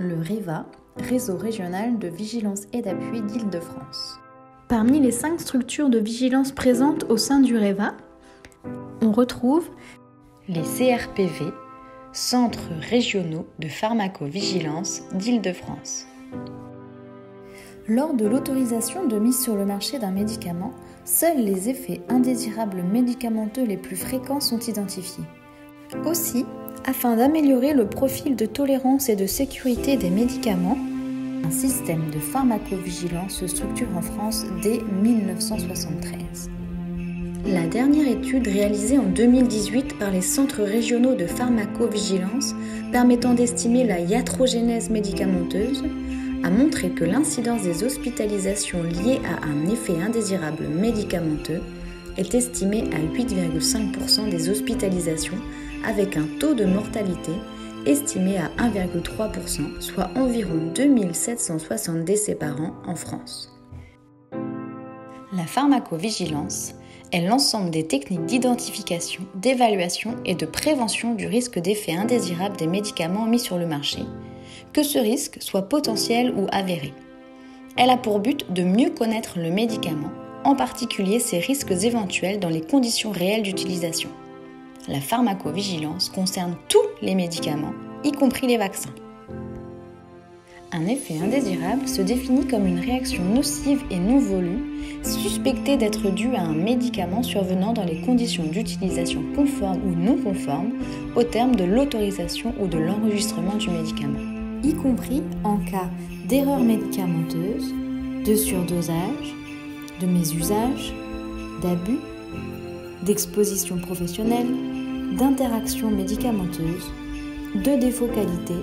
le REVA, Réseau régional de vigilance et d'appui d'Île-de-France. Parmi les 5 structures de vigilance présentes au sein du REVA, on retrouve les CRPV, Centres régionaux de pharmacovigilance d'Île-de-France. Lors de l'autorisation de mise sur le marché d'un médicament, seuls les effets indésirables médicamenteux les plus fréquents sont identifiés. Aussi, afin d'améliorer le profil de tolérance et de sécurité des médicaments, un système de pharmacovigilance se structure en France dès 1973. La dernière étude réalisée en 2018 par les centres régionaux de pharmacovigilance permettant d'estimer la iatrogénèse médicamenteuse a montré que l'incidence des hospitalisations liées à un effet indésirable médicamenteux est estimée à 8,5% des hospitalisations avec un taux de mortalité estimé à 1,3%, soit environ 2760 décès par an en France. La pharmacovigilance est l'ensemble des techniques d'identification, d'évaluation et de prévention du risque d'effet indésirable des médicaments mis sur le marché, que ce risque soit potentiel ou avéré. Elle a pour but de mieux connaître le médicament, en particulier ses risques éventuels dans les conditions réelles d'utilisation. La pharmacovigilance concerne tous les médicaments, y compris les vaccins. Un effet indésirable se définit comme une réaction nocive et non voulue, suspectée d'être due à un médicament survenant dans les conditions d'utilisation conformes ou non conformes au terme de l'autorisation ou de l'enregistrement du médicament, y compris en cas d'erreur médicamenteuse, de surdosage, de mésusage, d'abus, d'exposition professionnelle, d'interaction médicamenteuse, de défaut qualité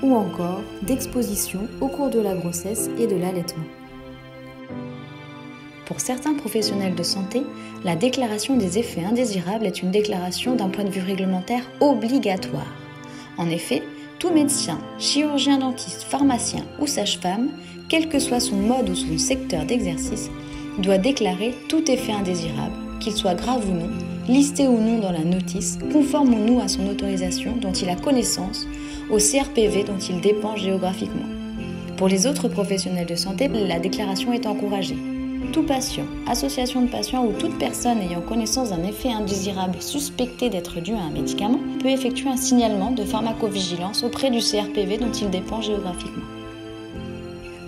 ou encore d'exposition au cours de la grossesse et de l'allaitement. Pour certains professionnels de santé, la déclaration des effets indésirables est une déclaration d'un point de vue réglementaire obligatoire. En effet, tout médecin, chirurgien dentiste, pharmacien ou sage-femme, quel que soit son mode ou son secteur d'exercice, doit déclarer tout effet indésirable, qu'il soit grave ou non, listé ou non dans la notice, conforme ou non à son autorisation dont il a connaissance, au CRPV dont il dépend géographiquement. Pour les autres professionnels de santé, la déclaration est encouragée. Tout patient, association de patients ou toute personne ayant connaissance d'un effet indésirable suspecté d'être dû à un médicament peut effectuer un signalement de pharmacovigilance auprès du CRPV dont il dépend géographiquement.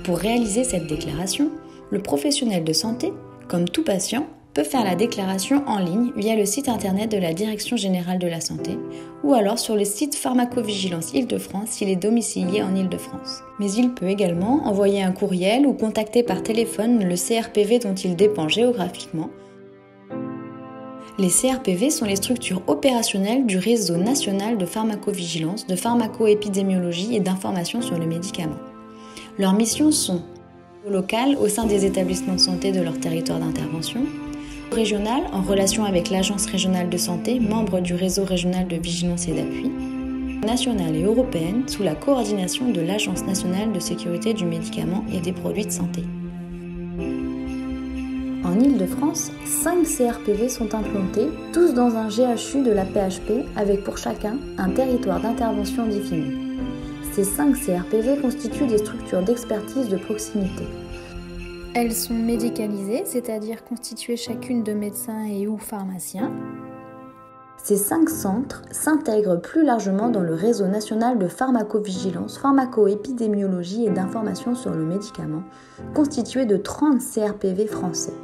Pour réaliser cette déclaration, le professionnel de santé, comme tout patient, peut faire la déclaration en ligne via le site internet de la Direction générale de la santé ou alors sur le site Pharmacovigilance Île-de-France s'il est domicilié en Île-de-France. Mais il peut également envoyer un courriel ou contacter par téléphone le CRPV dont il dépend géographiquement. Les CRPV sont les structures opérationnelles du réseau national de pharmacovigilance, de pharmacoépidémiologie et d'information sur le médicament. Leurs missions sont locales au sein des établissements de santé de leur territoire d'intervention, régional en relation avec l'Agence régionale de santé, membre du réseau régional de vigilance et d'appui, nationale et européenne sous la coordination de l'Agence nationale de sécurité du médicament et des produits de santé. En Île-de-France, 5 CRPV sont implantés, tous dans un GHU de la PHP avec pour chacun un territoire d'intervention défini. Ces 5 CRPV constituent des structures d'expertise de proximité. Elles sont médicalisées, c'est-à-dire constituées chacune de médecins et ou pharmaciens. Ces 5 centres s'intègrent plus largement dans le réseau national de pharmacovigilance, pharmacoépidémiologie et d'information sur le médicament, constitué de 30 CRPV français.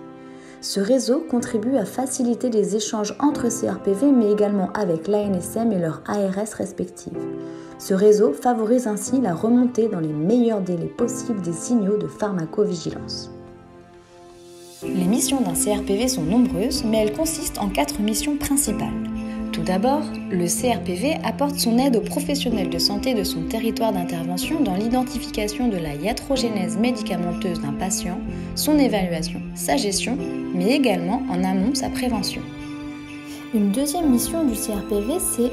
Ce réseau contribue à faciliter les échanges entre CRPV, mais également avec l'ANSM et leurs ARS respectives. Ce réseau favorise ainsi la remontée dans les meilleurs délais possibles des signaux de pharmacovigilance. Les missions d'un CRPV sont nombreuses, mais elles consistent en 4 missions principales. Tout d'abord, le CRPV apporte son aide aux professionnels de santé de son territoire d'intervention dans l'identification de la iatrogénèse médicamenteuse d'un patient, son évaluation, sa gestion, mais également en amont sa prévention. Une deuxième mission du CRPV, c'est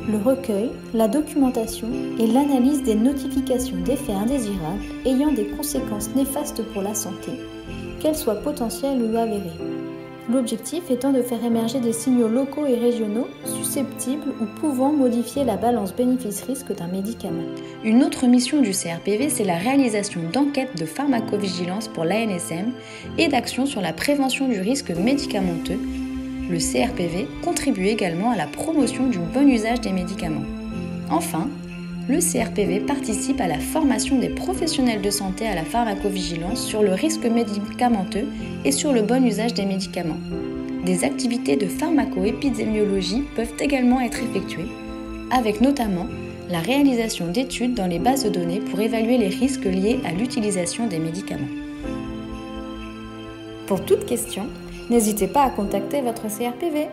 le recueil, la documentation et l'analyse des notifications d'effets indésirables ayant des conséquences néfastes pour la santé, qu'elles soient potentielles ou avérées. L'objectif étant de faire émerger des signaux locaux et régionaux susceptibles ou pouvant modifier la balance bénéfice-risque d'un médicament. Une autre mission du CRPV, c'est la réalisation d'enquêtes de pharmacovigilance pour l'ANSM et d'actions sur la prévention du risque médicamenteux. Le CRPV contribue également à la promotion du bon usage des médicaments. Enfin, le CRPV participe à la formation des professionnels de santé à la pharmacovigilance sur le risque médicamenteux et sur le bon usage des médicaments. Des activités de pharmacoépidémiologie peuvent également être effectuées, avec notamment la réalisation d'études dans les bases de données pour évaluer les risques liés à l'utilisation des médicaments. Pour toute question, n'hésitez pas à contacter votre CRPV.